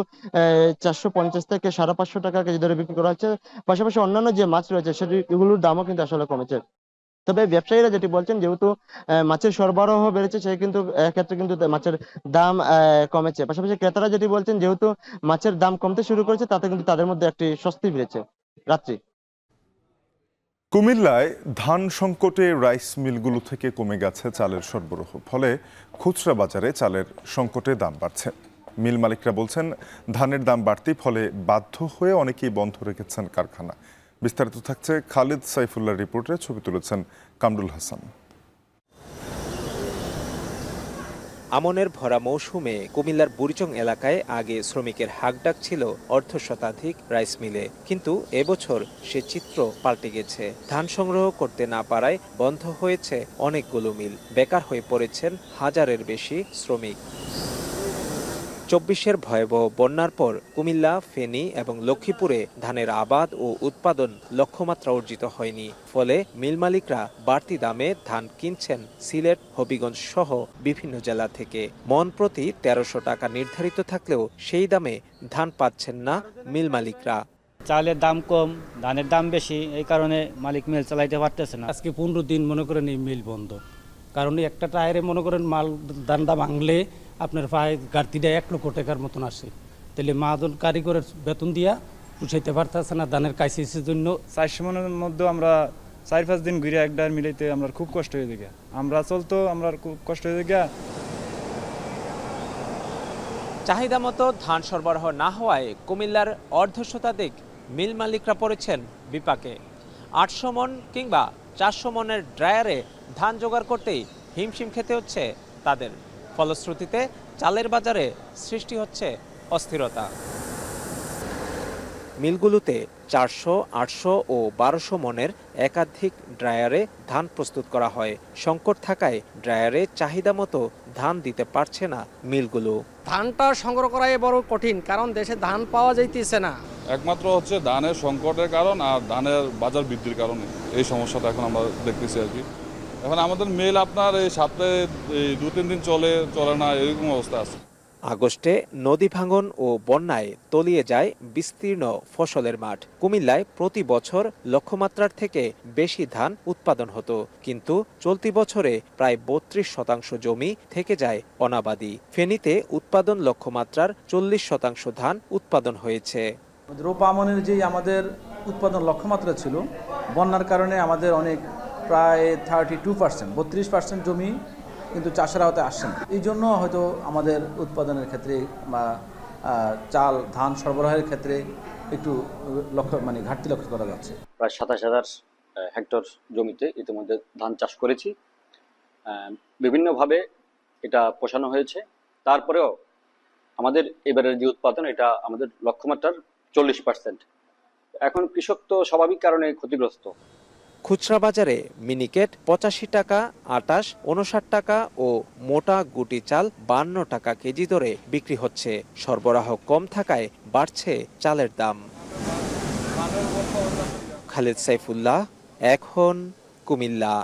Speaker 3: 450 থেকে 550 টাকা কেজি ধরে বিক্রি করা হচ্ছে। পাশাপাশি অন্যান্য যে মাছ রয়েছে সেগুলোর দামও কিন্তু আসলে কমেছে। তবে ব্যবসায়ীরা যেটি বলছেন, যেহেতু মাছের সরবরাহ বেড়েছে সেই কিন্তু ক্ষেত্রে কিন্তু মাছের দাম কমেছে। পাশাপাশি ক্রেতারা যেটি বলছেন, যেহেতু মাছের দাম কমতে শুরু করেছে তাতে কিন্তু তাদের মধ্যে একটি স্বস্তি ফিরেছে। রাত্রি।
Speaker 1: কুমিল্লায় ধান সংকটে রাইস মিলগুলো থেকে কমে গেছে চালের সরবরাহ, ফলে খুচরা বাজারে চালের সংকটে দাম বাড়ছে। মিল মালিকরা বলছেন ধানের দাম বাড়তি, ফলে বাধ্য হয়ে অনেকেই বন্ধ রেখেছেন কারখানা। বিস্তারিত থাকছে খালিদ সাইফুল্লাহর রিপোর্টে, ছবি তুলেছেন কামরুল হাসান।
Speaker 9: আমনের ভরা মৌসুমে কুমিল্লার বুড়িচং এলাকায় আগে শ্রমিকের হাকডাক ছিল অর্ধশতাধিক রাইস মিলে, কিন্তু এবছর সে চিত্র পাল্টে গেছে। ধান সংগ্রহ করতে না পারায় বন্ধ হয়েছে অনেকগুলো মিল, বেকার হয়ে পড়েছেন হাজারের বেশি শ্রমিক। 24-এর ভয়াবহ বন্যার পর কুমিল্লা, ফেনী এবং লক্ষ্মীপুরে ধানের আবাদ ও উৎপাদন লক্ষ্যমাত্রা অর্জিত হয়নি। ফলে মিল মালিকরা বাড়তি দামে ধান কিনছেন সিলেট, হবিগঞ্জ সহ বিভিন্ন জেলা থেকে। মন প্রতি 1300 টাকা নির্ধারিত থাকলেও সেই দামে ধান পাচ্ছেন না মিল মালিকরা।
Speaker 10: চালের দাম কম, ধানের দাম বেশি, এই কারণে মালিক মিল চালাইতে পারতেছে না। আজকে 15 দিন মনে করেন এই মিল বন্ধ, কারণ একটা টায়ারে মনে করেন মাল ধানটা ভাঙলে আপনার প্রায় ঘাটতিটা 1 লক্ষ টাকার মতন আসে। তাহলে মাদন কারিগরের বেতন দিয়া পুষাইতে পারতেছে না ধানের কাইসিসের জন্য।
Speaker 11: 400 মনের মধ্যে আমরা 4-5 দিন ঘুরে এক ডার মিলাইতে আমরা খুব কষ্ট হয়ে যায়, আমরা চলতো আমরা খুব কষ্ট হয়ে যায়।
Speaker 9: চাহিদা মতো ধান সরবরাহ না হওয়ায় কুমিল্লার অর্ধশতাধিক মিল মালিকরা পড়েছেন বিপাকে। 800 মন কিংবা 400 মনের ড্রায়ারে ধান জোগাড় করতেই হিমশিম খেতে হচ্ছে তাদের। ফলশ্রুতিতে চালের বাজারে সৃষ্টি হচ্ছে অস্থিরতা। মিলগুলোতে 400, 800 ও 1200 মনের একাধিক ড্রায়ারে ধান প্রস্তুত করা হয়। সংকট থাকায় ড্রায়ারে চাহিদা মতো ধান দিতে পারছে না মিলগুলো।
Speaker 12: ধানটা সংগ্রহ করাই বড় কঠিন, কারণ দেশে ধান পাওয়া যাইতেছে না।
Speaker 13: একমাত্র হচ্ছে ধানের সংকটের কারণ আর ধানের বাজার বৃদ্ধির কারণে এই সমস্যাটা এখন আমরা দেখতেছি আর কি। এখন আমাদের মিল আপনার এই সপ্তাহে 2-3 দিন চলে না, এরকম অবস্থা আছে।
Speaker 9: আগস্টে নদী ভাঙন ও বন্যায় তলিয়ে যায় বিস্তীর্ণ ফসলের মাঠ। কুমিল্লায় প্রতি বছর লক্ষ্যমাত্রার থেকে বেশি ধান উৎপাদন হতো, কিন্তু চলতি বছরে প্রায় 32% জমি থেকে যায় অনাবাদি। ফেনীতে উৎপাদন লক্ষ্যমাত্রার 40% ধান উৎপাদন হয়েছে।
Speaker 27: রোপা আমনের যে আমাদের উৎপাদন লক্ষ্যমাত্রা ছিল, বন্যার কারণে আমাদের অনেক প্রায় 32% জমি কিন্তু চাষের আওতায় আসছে না। এই জন্য হয়তো আমাদের উৎপাদনের ক্ষেত্রে বা ধান সরবরাহের ক্ষেত্রে একটু ঘাটতি লক্ষ্য করা যাচ্ছে।
Speaker 28: প্রায় 27,000
Speaker 5: হেক্টর জমিতে ইতিমধ্যে ধান চাষ করেছি। বিভিন্নভাবে এটা পোষানো হয়েছে, তারপরেও আমাদের এবারের যে উৎপাদন এটা আমাদের লক্ষ্যমাত্রার 40%। এখন কৃষক তো স্বাভাবিক কারণে ক্ষতিগ্রস্ত।
Speaker 9: খুচরা বাজারে মিনিকেট 85 টাকা, আটাশ 59 টাকা ও মোটা গুটি চাল 52 টাকা কেজি দরে বিক্রি হচ্ছে। সরবরাহ কম থাকায় বাড়ছে চালের দাম। খালেদ সাইফুল্লাহ, এখন কুমিল্লা।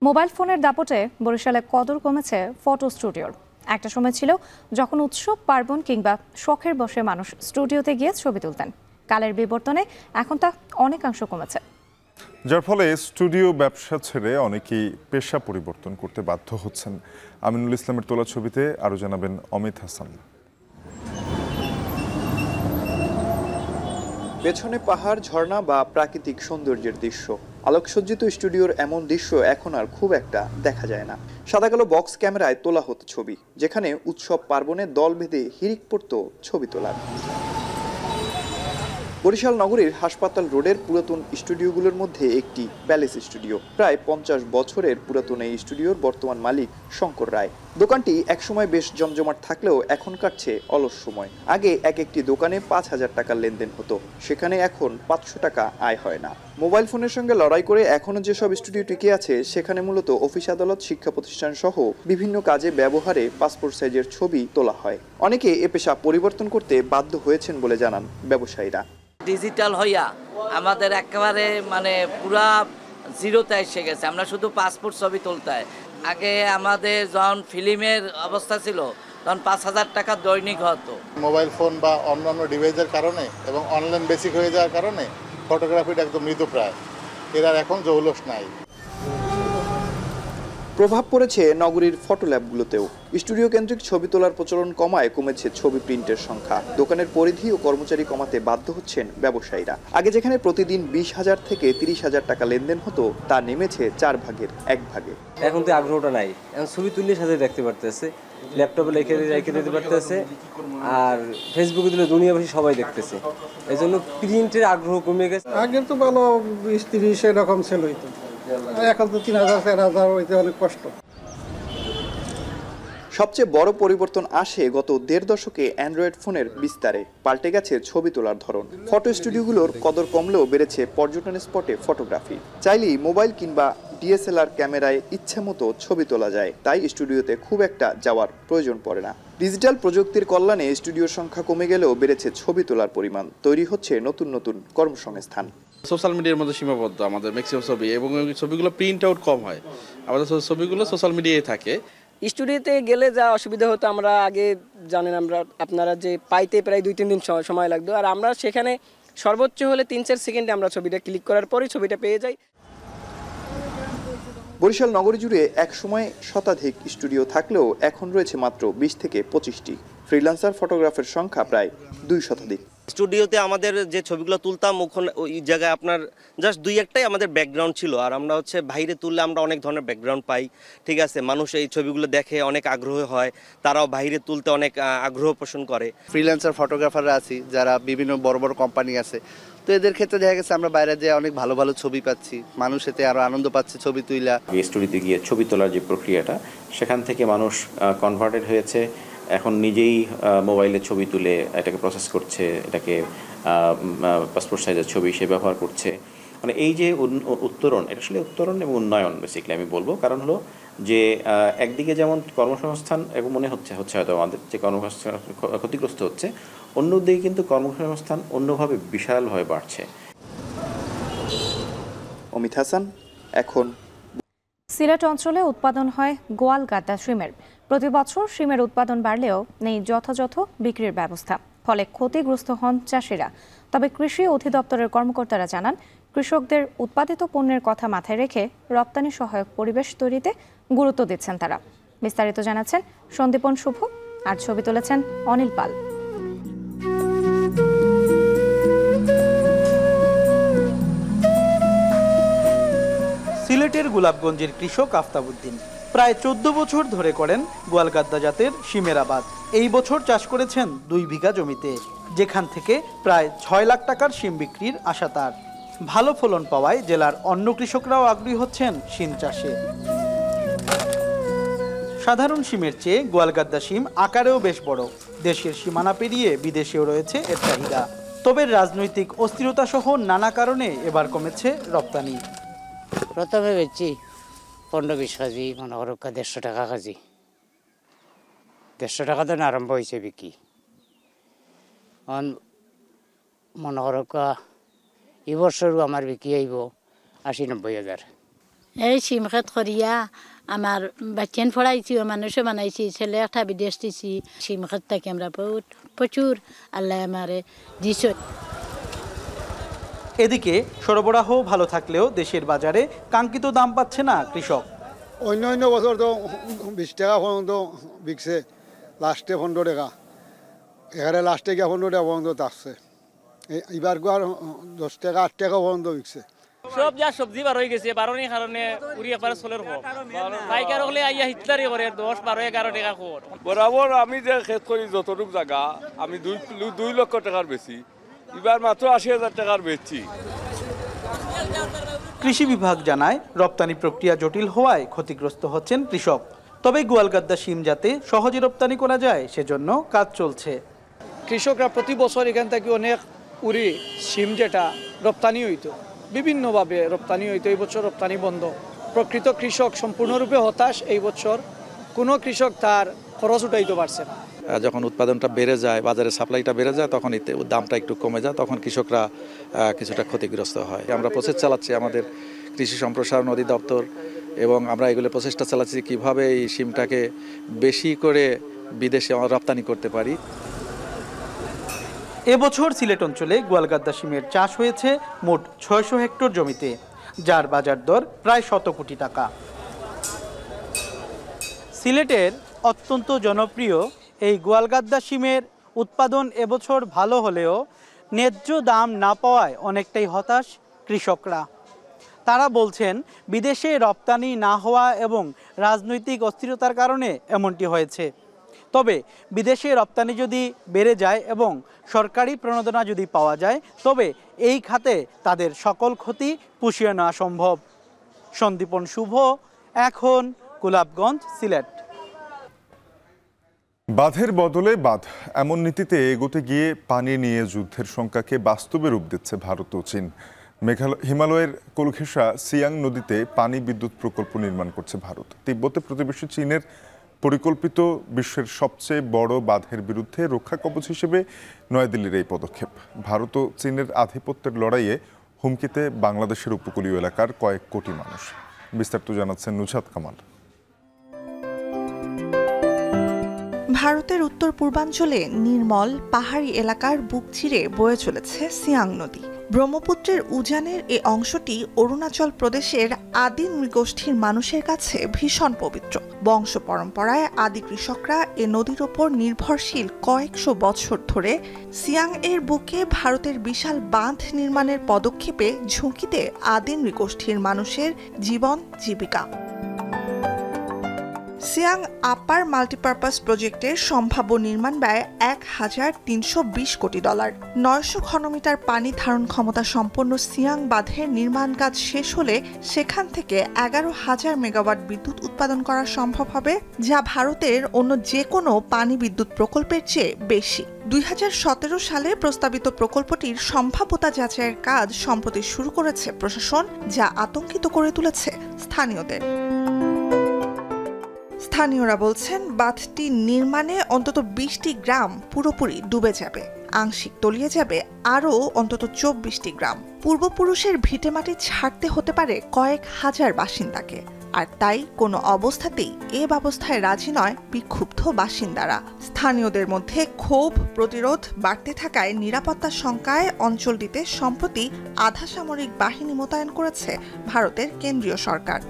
Speaker 2: মোবাইল ফোনের দাপটে বরিশালে কদর কমেছে ফটো স্টুডিওর। একটা সময় ছিল যখন উৎসব পার্বণ কিংবা শখের বসে মানুষ স্টুডিওতে গিয়ে ছবি তুলতেন। কালের বিবর্তনে এখন তা অনেকাংশ কমেছে,
Speaker 1: যার ফলে স্টুডিও ব্যবসা ছেড়ে অনেকেই পেশা পরিবর্তন করতে বাধ্য হচ্ছেন। আমিনুল ইসলামের তোলা ছবিতে আরও জানাবেন অমিত হাসান।
Speaker 14: পেছনে পাহাড়, ঝর্ণা বা প্রাকৃতিক সৌন্দর্যের দৃশ্য। আলোকসজ্জিত স্টুডিওর এমন দৃশ্য এখন আর খুব একটা দেখা যায় না। সাদা কালো বক্স ক্যামেরায় তোলা হতো ছবি, যেখানে উৎসব পার্বণে দল বেঁধে হিড়িক পড়ত ছবি তোলার। বরিশাল নগরীর হাসপাতাল রোডের পুরাতন স্টুডিওগুলোর মধ্যে একটি প্যালেস স্টুডিও। প্রায় 50 বছরের পুরাতন এই স্টুডিওর বর্তমান মালিক শঙ্কর রায়। দোকানটি একসময় বেশ জমজমাট থাকলেও এখন কাটছে অলস সময়। আগে এক একটি দোকানে 5000 টাকার লেনদেন হতো, সেখানে এখন 500 টাকা আয় হয় না। মোবাইল ফোনের সঙ্গে লড়াই করে এখনো যেসব স্টুডিও টিকে আছে সেখানে মূলত অফিস, আদালত, শিক্ষা প্রতিষ্ঠান সহ বিভিন্ন কাজে ব্যবহারে পাসপোর্ট সাইজের ছবি তোলা হয়। অনেকে এ পেশা পরিবর্তন করতে বাধ্য হয়েছেন বলে জানান ব্যবসায়ীরা।
Speaker 15: ডিজিটাল হইয়া আমাদের একেবারে পুরা জিরোতে এসে গেছে। আমরা শুধু পাসপোর্ট ছবি তুলতে হয়। আগে আমাদের যখন ফিল্মের অবস্থা ছিল তখন 5000 টাকা দৈনিক হতো।
Speaker 17: মোবাইল ফোন বা অন্যান্য ডিভাইসের কারণে এবং অনলাইন বেসিক হয়ে যাওয়ার কারণে ফটোগ্রাফিটা একদম মৃতপ্রায়, এর আর এখন জৌলস নাই।
Speaker 14: প্রভাব পড়েছে নগরীর ফটো ল্যাবগুলোতেও। স্টুডিও কেন্দ্রিক ছবি তোলার প্রচলন কমায় কমেছে ছবি প্রিন্টের সংখ্যা। দোকানের পরিধি ও কর্মচারী কমাতে বাধ্য হচ্ছেন ব্যবসায়ীরা। আগে যেখানে প্রতিদিন 20,000 থেকে 30,000 টাকা লেনদেন হতো, তা নেমেছে 4 ভাগের 1 ভাগে।
Speaker 19: এখন তো আগ্রহটা নাই, এখন ছবি তুললে সাথে দেখতে পারতেছে, ল্যাপটপে রেখে দিতে পারতেছে, আর ফেসবুকে দিলে দুনিয়াবাসী সবাই দেখতেছে। এই জন্য প্রিন্টের আগ্রহ কমে গেছে।
Speaker 25: আগে তো ভালো 20-30 এরকম সেল হইতো, এখন তো 3000-4000 হইতে অনেক কষ্ট।
Speaker 14: সবচেয়ে বড় পরিবর্তন আসে গত 1.5 দশকে অ্যান্ড্রয়েড ফোনের বিস্তারে। পাল্টে গেছে ছবি তোলার ধরন। ফটো স্টুডিওগুলোর কদর কমলেও বেড়েছে পর্যটন স্পটে ফটোগ্রাফি। চাইলেই মোবাইল কিংবা ডিএসএলআর ক্যামেরায় ইচ্ছে মতো ছবি তোলা যায়, তাই স্টুডিওতে খুব একটা যাওয়ার প্রয়োজন পড়ে না। ডিজিটাল প্রযুক্তির কল্যাণে স্টুডিওর সংখ্যা কমে গেলেও বেড়েছে ছবি তোলার পরিমাণ। তৈরি হচ্ছে নতুন নতুন কর্মসংস্থান।
Speaker 20: সোশ্যাল মিডিয়ার মধ্যে সীমাবদ্ধ আমাদের ম্যাক্সিমাম ছবি, এবং ছবিগুলো প্রিন্ট আউট কম হয়। আমাদের ছবিগুলো সোশ্যাল মিডিয়ায় থাকে।
Speaker 12: স্টুডিওতে গেলে যা অসুবিধা হতো, আমরা আগে জানেন আপনারা যে পাইতে প্রায় 2-3 দিন সময় লাগতো, আর আমরা সেখানে সর্বোচ্চ হলে 3-4 সেকেন্ডে আমরা ছবিটা ক্লিক করার পরই ছবিটা পেয়ে যাই।
Speaker 14: বরিশাল নগরী জুড়ে এক সময় শতাধিক স্টুডিও থাকলেও এখন রয়েছে মাত্র 20 থেকে 25টি। ফ্রিল্যান্সার ফটোগ্রাফের সংখ্যা প্রায় 2 শতাধিক।
Speaker 24: স্টুডিওতে আমাদের যে ছবিগুলো তুলতাম ওই জায়গায় আপনার জাস্ট 2-1টাই আমাদের ব্যাকগ্রাউন্ড ছিল, আর আমরা বাইরে তুললে আমরা অনেক ধরনের ব্যাকগ্রাউন্ড পাই। ঠিক আছে, মানুষ এই ছবিগুলো দেখে অনেক আগ্রহ হয়, তারাও বাইরে তুলতে অনেক আগ্রহ পোষণ করে।
Speaker 28: ফ্রিল্যান্সার ফটোগ্রাফাররা আছি যারা বিভিন্ন বড় বড় কোম্পানি আছে, তো এদের ক্ষেত্রে দেখা গেছে আমরা বাইরে যেয়ে অনেক ভালো ভালো ছবি পাচ্ছি, মানুষ এতে আরো আনন্দ পাচ্ছে ছবি তুইলা।
Speaker 29: স্টুডিওতে গিয়ে ছবি তোলার যে প্রক্রিয়াটা, সেখান থেকে মানুষ কনভার্টেড হয়েছে, এখন নিজেই মোবাইলে ছবি তুলে এটাকে প্রসেস করছে, এটাকে পাসপোর্ট সাইজের ছবি সে ব্যবহার করছে। এই যে উত্তরণ, এটা আসলে উত্তরণ এবং উন্নয়ন বেসিক্যালি আমি বলবো। কারণ হলো যে একদিকে যেমন কর্মসংস্থান এবং মনে হচ্ছে হয়তো আমাদের যে কর্মসংস্থান ক্ষতিগ্রস্ত হচ্ছে, অন্যদিকে কিন্তু কর্মসংস্থান অন্যভাবে বিশালভাবে বাড়ছে।
Speaker 14: অমিত হাসান, এখন।
Speaker 2: সিলেট অঞ্চলে উৎপাদন হয় গোয়াল গাদ্দা শিমের। প্রতি বছর শিমের উৎপাদন বাড়লেও নেই যথাযথ বিক্রির ব্যবস্থা, ফলে ক্ষতিগ্রস্ত হন চাষিরা। তবে কৃষি অধিদপ্তরের কর্মকর্তারা জানান, কৃষকদের উৎপাদিত পণ্যের কথা মাথায় রেখে রপ্তানি সহায়ক পরিবেশ তৈরিতে গুরুত্ব দিচ্ছেন তারা। বিস্তারিত জানাচ্ছেন সন্দীপন শুভ, আর ছবি তুলেছেন অনিল পাল।
Speaker 30: সিলেটের গোলাপগঞ্জের কৃষক আফতাবউদ্দিন প্রায় 14 বছর ধরে করেন গোয়ালগাদ্দা জাতের শিমের আবাদ। এই বছর চাষ করেছেন 2 বিঘা জমিতে, যেখান থেকে প্রায় 6 লাখ টাকার শিম বিক্রির আশা তার। ভালো ফলন পাওয়ায় জেলার অন্য কৃষকরাও আগ্রহী হচ্ছেন শিম চাষে। সাধারণ শিমের চেয়ে গোয়ালগাদ্দা শিম আকারেও বেশ বড়। দেশের সীমানা পেরিয়ে বিদেশেও রয়েছে এর চাহিদা। তবে রাজনৈতিক অস্থিরতা সহ নানা কারণে এবার কমেছে রপ্তানি।
Speaker 4: প্রথমে বেচছি 15-20 কেজি, মনে করো 150 টাকা কেজি। 150 টাকা তো আরম্ভ হয়েছে বিক্রি। মনে করো এবছরও আমার বিক্রি আইব 80-90 হাজার।
Speaker 6: এই শিম খেত করিয়া আমার বাচ্চান ফড়াইছি, মানুষও বানাইছি, ছেলে একটা বিদেশ দিছি। শিম খেত থাকি আমরা প্রচুর আল্লাহ আমারে দিছ।
Speaker 30: এদিকে সরবরাহ ভালো থাকলেও দেশের বাজারে কাঙ্ক্ষিত দাম পাচ্ছে না কৃষক।
Speaker 25: অন্য বছর তো 20 টাকা পর্যন্ত বিকছে, লাস্টে 15 টাকা, এখানে লাস্টে গিয়ে 15 টাকা পর্যন্ত থাকছে। এবার আর 10 টাকা 8 টাকা পর্যন্ত বিকছে।
Speaker 7: সব যা সবজি বার হয়ে গেছে, বারোনি কারণে উড়ি একবারে চলের হোক পাইকার হলে আইয়া হিটলারি করে 10, 12, 11 টাকা খোর।
Speaker 8: বরাবর আমি যে খেত করি যতটুক জায়গা আমি 2 লক্ষ টাকার বেশি, এবার মাত্র 80,000 টাকার বেচছি।
Speaker 30: কৃষি বিভাগ জানায় রপ্তানি প্রক্রিয়া জটিল হওয়ায় ক্ষতিগ্রস্ত হচ্ছেন কৃষক। তবে গোয়ালগাদ্দা শিম যাতে সহজে রপ্তানি করা যায় সেজন্য কাজ চলছে।
Speaker 25: কৃষকরা প্রতি বছর এখান থেকে অনেক উড়ি শিম যেটা রপ্তানি হইতো, বিভিন্নভাবে রপ্তানি হইতো, এই বছর রপ্তানি বন্ধ। প্রকৃত কৃষক সম্পূর্ণরূপে হতাশ। এই বছর কোনো কৃষক তার খরচ উঠাইতে পারছে না।
Speaker 16: যখন উৎপাদনটা বেড়ে যায়, বাজারে সাপ্লাইটা বেড়ে যায়, তখন দামটা একটু কমে যায়, তখন কৃষকরা কিছুটা ক্ষতিগ্রস্ত হয়। আমরা প্রচেষ্টা চালাচ্ছি, আমাদের কৃষি সম্প্রসারণ অধিদপ্তর এবং আমরা এগুলো প্রচেষ্টা চালাচ্ছি কীভাবে এই শিমটাকে বেশি করে বিদেশে রপ্তানি করতে পারি।
Speaker 30: এবছর সিলেট অঞ্চলে গোয়ালগাদ্দা শিমের চাষ হয়েছে মোট 600 হেক্টর জমিতে, যার বাজার দর প্রায় 100 কোটি টাকা। সিলেটের অত্যন্ত জনপ্রিয় এই গোয়ালগাদ্দা শিমের উৎপাদন এবছর ভালো হলেও ন্যায্য দাম না পাওয়ায় অনেকটাই হতাশ কৃষকরা। তারা বলছেন বিদেশে রপ্তানি না হওয়া এবং রাজনৈতিক অস্থিরতার কারণে এমনটি হয়েছে। তবে বিদেশে রপ্তানি যদি বেড়ে যায় এবং সরকারি প্রণোদনা যদি পাওয়া যায়, তবে এই খাতে তাদের সকল ক্ষতি পুষিয়ে নেওয়া সম্ভব। সন্দীপন শুভ, এখন গোলাপগঞ্জ, সিলেট।
Speaker 1: বাঁধের বদলে বাঁধ, এমন নীতিতে এগোতে গিয়ে পানি নিয়ে যুদ্ধের শঙ্কাকে বাস্তবে রূপ দিচ্ছে ভারত ও চীন। হিমালয়ের কোলঘেঁষা সিয়াং নদীতে পানি বিদ্যুৎ প্রকল্প নির্মাণ করছে ভারত। তিব্বতে প্রতিবেশী চীনের পরিকল্পিত বিশ্বের সবচেয়ে বড় বাঁধের বিরুদ্ধে রক্ষা কবচ হিসেবে নয়াদিল্লির এই পদক্ষেপ। ভারত ও চীনের আধিপত্যের লড়াইয়ে হুমকিতে বাংলাদেশের উপকূলীয় এলাকার কয়েক কোটি মানুষ। বিস্তারিত জানাচ্ছেন নুজহাত কামাল।
Speaker 18: ভারতের উত্তর পূর্বাঞ্চলে নির্মল পাহাড়ি এলাকার বুক চিরে বয়ে চলেছে সিয়াং নদী। ব্রহ্মপুত্রের উজানের এই অংশটি অরুণাচল প্রদেশের আদি নৃগোষ্ঠীর মানুষের কাছে ভীষণ পবিত্র। বংশ পরম্পরায় আদি কৃষকরা এ নদীর ওপর নির্ভরশীল কয়েকশো বছর ধরে। সিয়াং এর বুকে ভারতের বিশাল বাঁধ নির্মাণের পদক্ষেপে ঝুঁকিতে আদি নৃগোষ্ঠীর মানুষের জীবন জীবিকা। সিয়াং আপার মাল্টিপারপাস প্রজেক্টের সম্ভাব্য নির্মাণ ব্যয় $1,320 কোটি। 900 ঘনমিটার পানি ধারণ ক্ষমতা সম্পন্ন সিয়াং বাঁধের নির্মাণ কাজ শেষ হলে সেখান থেকে 11,000 মেগাওয়াট বিদ্যুৎ উৎপাদন করা সম্ভব হবে, যা ভারতের অন্য যে কোনো পানি বিদ্যুৎ প্রকল্পের চেয়ে বেশি। 2017 সালে প্রস্তাবিত প্রকল্পটির সম্ভাব্যতা যাচাইয়ের কাজ সম্প্রতি শুরু করেছে প্রশাসন, যা আতঙ্কিত করে তুলেছে স্থানীয়দের। স্থানীয়রা বলছেন বাঁধটি নির্মাণে অন্তত 20টি গ্রাম পুরোপুরি ডুবে যাবে, আংশিক তলিয়ে যাবে আরও অন্তত 24টি গ্রাম। পূর্বপুরুষের ভিটেমাটি ছাড়তে হতে পারে কয়েক হাজার বাসিন্দাকে, আর তাই কোনো অবস্থাতেই এ ব্যবস্থায় রাজি নয় বিক্ষুব্ধ বাসিন্দারা। স্থানীয়দের মধ্যে ক্ষোভ প্রতিরোধ বাড়তে থাকায় নিরাপত্তার শঙ্কায় অঞ্চলটিতে সম্প্রতি আধা সামরিক বাহিনী মোতায়েন করেছে ভারতের কেন্দ্রীয় সরকার।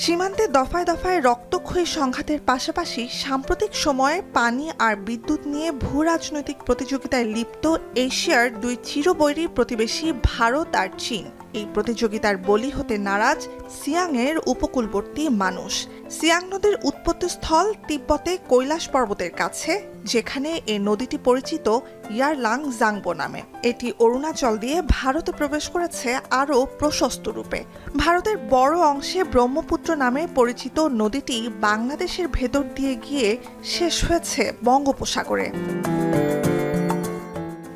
Speaker 18: সীমান্তে দফায় দফায় রক্তক্ষয়ী সংঘাতের পাশাপাশি সাম্প্রতিক সময়ে পানি আর বিদ্যুৎ নিয়ে ভূ রাজনৈতিক প্রতিযোগিতায় লিপ্ত এশিয়ার দুই চিরবৈরী প্রতিবেশী ভারত আর চীন। এই প্রতিযোগিতার বলি হতে নারাজ সিয়াংয়ের উপকূলবর্তী মানুষ। সিয়াং নদীর উৎপত্তিস্থল তিব্বতে কৈলাস পর্বতের কাছে, যেখানে এই নদীটি পরিচিত ইয়ারলাং জাংবো নামে। এটি অরুণাচল দিয়ে ভারতে প্রবেশ করেছে আরও প্রশস্ত রূপে। ভারতের বড় অংশে ব্রহ্মপুত্র নামে পরিচিত নদীটি বাংলাদেশের ভেতর দিয়ে গিয়ে শেষ হয়েছে বঙ্গোপসাগরে।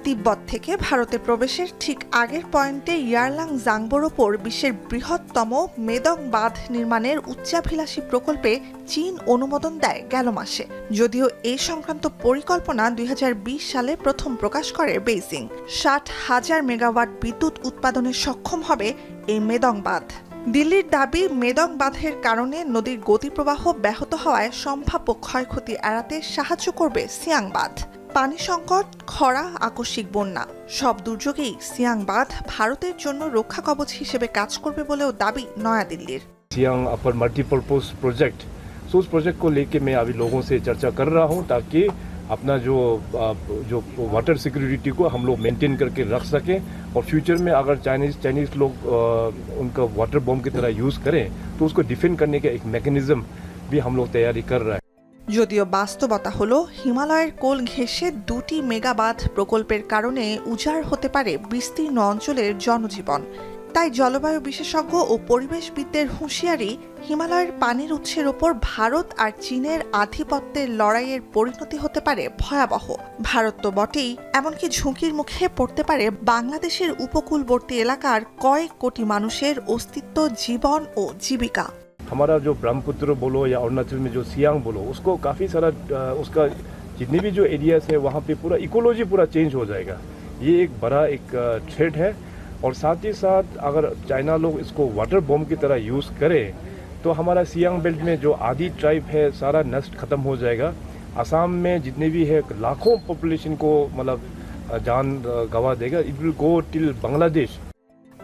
Speaker 18: তিব্বত থেকে ভারতে প্রবেশের ঠিক আগের পয়েন্টে ইয়ারলাং জাংবোর ওপর বিশ্বের বৃহত্তম মেদং বাঁধ নির্মাণের উচ্চাভিলাষী প্রকল্পে চীন অনুমোদন দেয় গেল মাসে। যদিও এই সংক্রান্ত পরিকল্পনা 2020 সালে প্রথম প্রকাশ করে বেইজিং। 60,000 মেগাওয়াট বিদ্যুৎ উৎপাদনে সক্ষম হবে এই মেদং বাঁধ। দিল্লির দাবি, মেদং বাঁধের কারণে নদীর গতিপ্রবাহ ব্যাহত হওয়ায় সম্ভাব্য ক্ষয়ক্ষতি এড়াতে সাহায্য করবে সিয়াং বাঁধ। পানি সংকট, খরা, আকস্মিক বন্যা সব দুর্যোগেই সিয়াং বাঁধ ভারতের জন্য রক্ষা কবচ হিসেবে কাজ করবে বলেও দাবি নয়াদিল্লির।
Speaker 3: सियांग अपर मल्टीपर्पज प्रोजेक्ट, सो उस प्रोजेक्ट को लेके मैं अभी लोगों से चर्चा कर रहा हूं ताकि अपना जो वाटर सिक्योरिटी को हम लोग मेंटेन करके रख सकें और फ्यूचर में अगर चाइनीज लोग उनका वाटर बॉम्ब की तरह यूज़ करें तो उसको डिफेंड करने का एक मैकेनिज्म भी हम लोग तैयारी कर रहे हैं।
Speaker 18: যদিও বাস্তবতা হলো হিমালয়ের কোল ঘেঁষে 2টি মেগাবাঁধ প্রকল্পের কারণে উজাড় হতে পারে বিস্তীর্ণ অঞ্চলের জনজীবন। তাই জলবায়ু বিশেষজ্ঞ ও পরিবেশবিদদের হুঁশিয়ারি, হিমালয়ের পানির উৎসের ওপর ভারত আর চীনের আধিপত্যের লড়াইয়ের পরিণতি হতে পারে ভয়াবহ। ভারত তো বটেই, এমনকি ঝুঁকির মুখে পড়তে পারে বাংলাদেশের উপকূলবর্তী এলাকার কয়েক কোটি মানুষের অস্তিত্ব, জীবন ও জীবিকা।
Speaker 3: हमारा जो ब्रह्मपुत्र बोलो या अरुणाचल में जो सियांग बोलो, उसको काफ़ी सारा उसका जितने भी जो एरियाज है वहाँ पे पूरा इकोलॉजी पूरा चेंज हो जाएगा। ये एक बड़ा एक थ्रेट है। और साथ ही साथ अगर चाइना लोग इसको वाटर बॉम्ब की तरह यूज़ करें तो हमारा सियांग बेल्ट में जो आदि ट्राइब है सारा नष्ट खत्म हो जाएगा। असम में जितने भी है लाखों पॉपुलेशन को मतलब जान गंवा देगा। It will go till Bangladesh.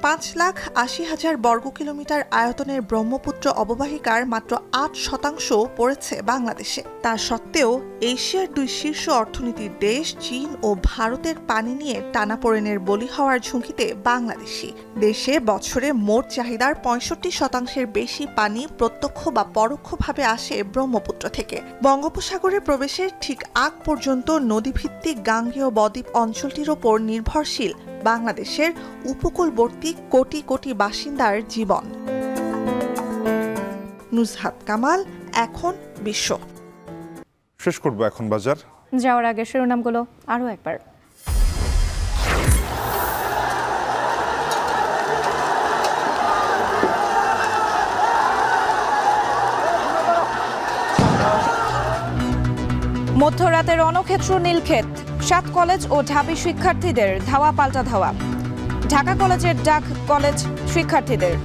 Speaker 18: 5,80,000 বর্গ কিলোমিটার আয়তনের ব্রহ্মপুত্র অববাহিকার মাত্র 8% পড়েছে বাংলাদেশে। তা সত্ত্বেও এশিয়ার 2 শীর্ষ অর্থনীতির দেশ চীন ও ভারতের পানি নিয়ে টানাপোড়েনের বলি হওয়ার ঝুঁকিতে বাংলাদেশি। দেশে বছরে মোট চাহিদার 65% বেশি পানি প্রত্যক্ষ বা পরোক্ষভাবে আসে ব্রহ্মপুত্র থেকে। বঙ্গোপসাগরে প্রবেশের ঠিক আগ পর্যন্ত নদীভিত্তিক গাঙ্গেয় বদ্বীপ অঞ্চলটির ওপর নির্ভরশীল বাংলাদেশের উপকূলবর্তী কোটি কোটি বাসিন্দার জীবন। নুজহাত কামাল, এখন বিশ্ব।
Speaker 1: শেষ করব এখন বাজার।
Speaker 2: যাওয়ার আগে শিরোনামগুলো আরও একবার। মধ্যরাতে রণক্ষেত্র নীলক্ষেত, 7 কলেজ ও ঢাবি শিক্ষার্থীদের ধাওয়া পাল্টা ধাওয়া। ঢাকা কলেজের ডাক কলেজ শিক্ষার্থীদের।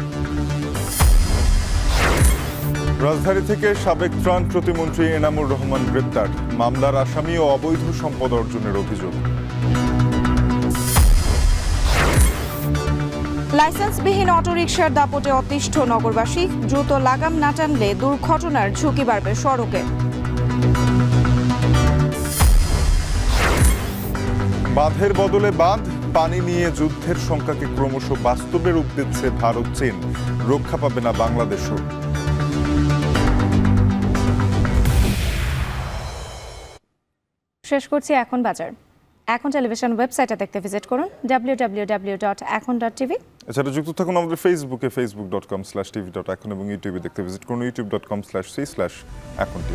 Speaker 1: রাজধানী থেকে সাবেক ত্রাণ প্রতিমন্ত্রী এনামুর রহমান গ্রেপ্তার, মামলার আসামি ও অবৈধ সম্পদ অর্জনের অভিযোগ।
Speaker 2: লাইসেন্সবিহীন অটোরিকশার দাপটে অতিষ্ঠ নগরবাসী, দ্রুত লাগাম না টানলে দুর্ঘটনার ঝুঁকি বাড়বে সড়কে।
Speaker 1: বাঁধের বদলে বাঁধ, পানি নিয়ে যুদ্ধের শঙ্কাকে ক্রমশ বাস্তবে রূপ দিচ্ছে ভারত চীন, রক্ষা পাবে না বাংলাদেশও।
Speaker 2: শেষ করছি এখন বাজার। এখন টেলিভিশন ওয়েবসাইটে দেখতে ভিজিট করুন www.ekon.tv।
Speaker 1: এছাড়া যুক্ত থাকুন আমাদের ফেসবুকে facebook.com/tv.ekon এবং ইউটিউবে দেখতে ভিজিট করুন youtube.com/c/ekontv।